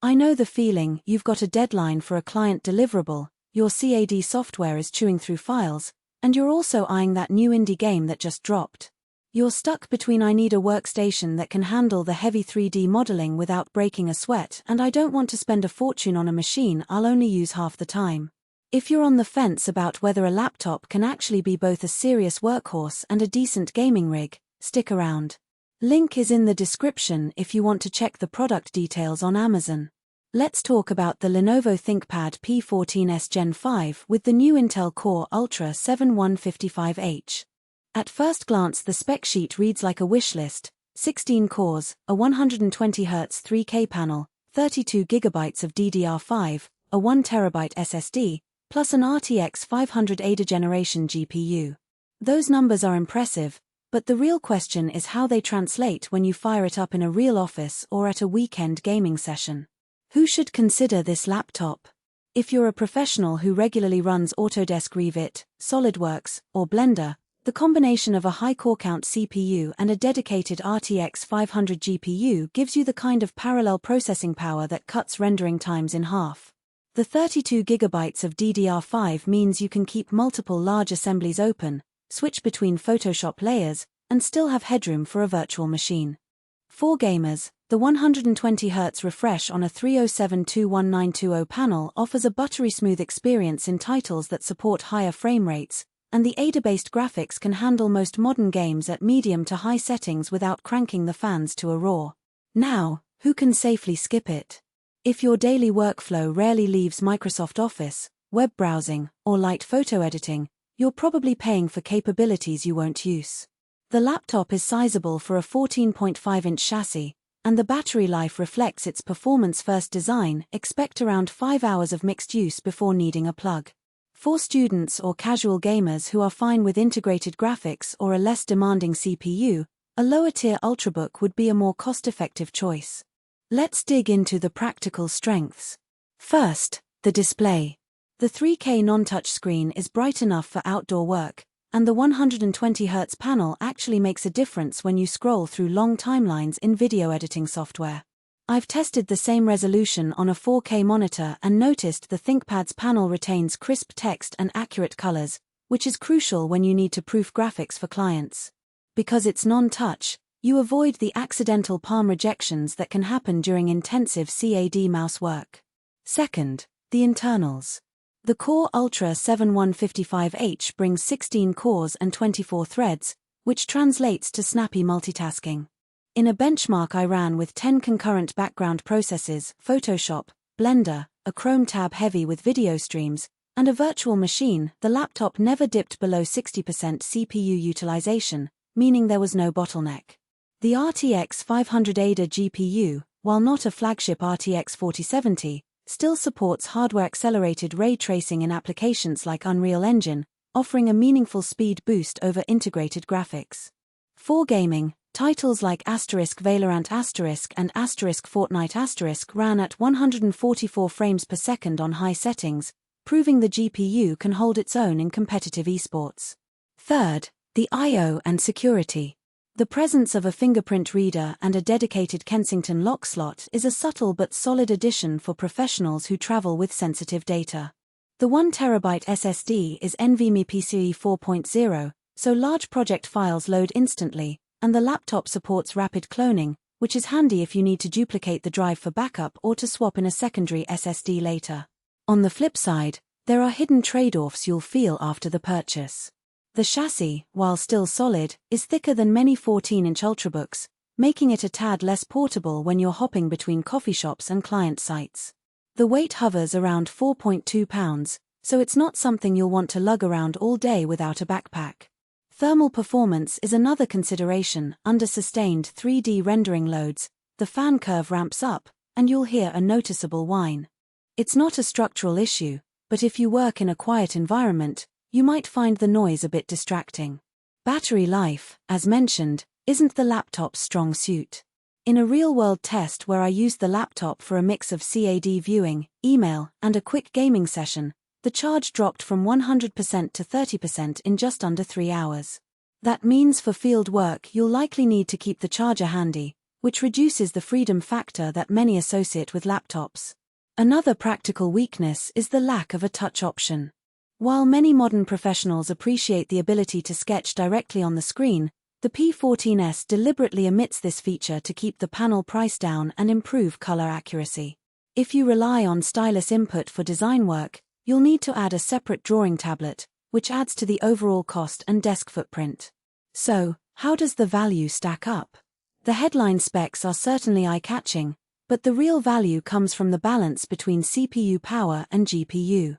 I know the feeling. You've got a deadline for a client deliverable, your CAD software is chewing through files, and you're also eyeing that new indie game that just dropped. You're stuck between I need a workstation that can handle the heavy 3D modeling without breaking a sweat, and I don't want to spend a fortune on a machine I'll only use half the time. If you're on the fence about whether a laptop can actually be both a serious workhorse and a decent gaming rig, stick around. Link is in the description if you want to check the product details on Amazon. Let's talk about the Lenovo ThinkPad P14s Gen 5 with the new Intel Core Ultra 7155H. At first glance the spec sheet reads like a wish list: 16 cores, a 120Hz 3K panel, 32GB of DDR5, a 1TB SSD, plus an RTX 500 Ada generation GPU. Those numbers are impressive, but the real question is how they translate when you fire it up in a real office or at a weekend gaming session. Who should consider this laptop? If you're a professional who regularly runs Autodesk Revit, SolidWorks, or Blender, the combination of a high core count CPU and a dedicated RTX 500 GPU gives you the kind of parallel processing power that cuts rendering times in half. The 32GB of DDR5 means you can keep multiple large assemblies open, switch between Photoshop layers, and still have headroom for a virtual machine. For gamers, the 120Hz refresh on a 307-21920 panel offers a buttery smooth experience in titles that support higher frame rates, and the Ada-based graphics can handle most modern games at medium to high settings without cranking the fans to a roar. Now, who can safely skip it? If your daily workflow rarely leaves Microsoft Office, web browsing, or light photo editing, you're probably paying for capabilities you won't use. The laptop is sizable for a 14.5-inch chassis, and the battery life reflects its performance-first design. Expect around 5 hours of mixed use before needing a plug. For students or casual gamers who are fine with integrated graphics or a less demanding CPU, a lower-tier Ultrabook would be a more cost-effective choice. Let's dig into the practical strengths. First, the display. The 3K non-touch screen is bright enough for outdoor work, and the 120Hz panel actually makes a difference when you scroll through long timelines in video editing software. I've tested the same resolution on a 4K monitor and noticed the ThinkPad's panel retains crisp text and accurate colors, which is crucial when you need to proof graphics for clients. Because it's non-touch, you avoid the accidental palm rejections that can happen during intensive CAD mouse work. Second, the internals. The Core Ultra 7155H brings 16 cores and 24 threads, which translates to snappy multitasking. In a benchmark I ran with 10 concurrent background processes, Photoshop, Blender, a Chrome tab heavy with video streams, and a virtual machine, the laptop never dipped below 60% CPU utilization, meaning there was no bottleneck. The RTX 500 Ada GPU, while not a flagship RTX 4070, still supports hardware-accelerated ray tracing in applications like Unreal Engine, offering a meaningful speed boost over integrated graphics. For gaming, titles like *Valorant* and *Fortnite* ran at 144 frames per second on high settings, proving the GPU can hold its own in competitive esports. Third, the I/O and security. The presence of a fingerprint reader and a dedicated Kensington lock slot is a subtle but solid addition for professionals who travel with sensitive data. The 1TB SSD is NVMe PCIe 4.0, so large project files load instantly, and the laptop supports rapid cloning, which is handy if you need to duplicate the drive for backup or to swap in a secondary SSD later. On the flip side, there are hidden trade-offs you'll feel after the purchase. The chassis, while still solid, is thicker than many 14-inch Ultrabooks, making it a tad less portable when you're hopping between coffee shops and client sites. The weight hovers around 4.2 pounds, so it's not something you'll want to lug around all day without a backpack. Thermal performance is another consideration. Under sustained 3D rendering loads, the fan curve ramps up, and you'll hear a noticeable whine. It's not a structural issue, but if you work in a quiet environment, you might find the noise a bit distracting. Battery life, as mentioned, isn't the laptop's strong suit. In a real-world test where I used the laptop for a mix of CAD viewing, email, and a quick gaming session, the charge dropped from 100% to 30% in just under 3 hours. That means for field work you'll likely need to keep the charger handy, which reduces the freedom factor that many associate with laptops. Another practical weakness is the lack of a touch option. While many modern professionals appreciate the ability to sketch directly on the screen, the P14s deliberately omits this feature to keep the panel price down and improve color accuracy. If you rely on stylus input for design work, you'll need to add a separate drawing tablet, which adds to the overall cost and desk footprint. So, how does the value stack up? The headline specs are certainly eye-catching, but the real value comes from the balance between CPU power and GPU.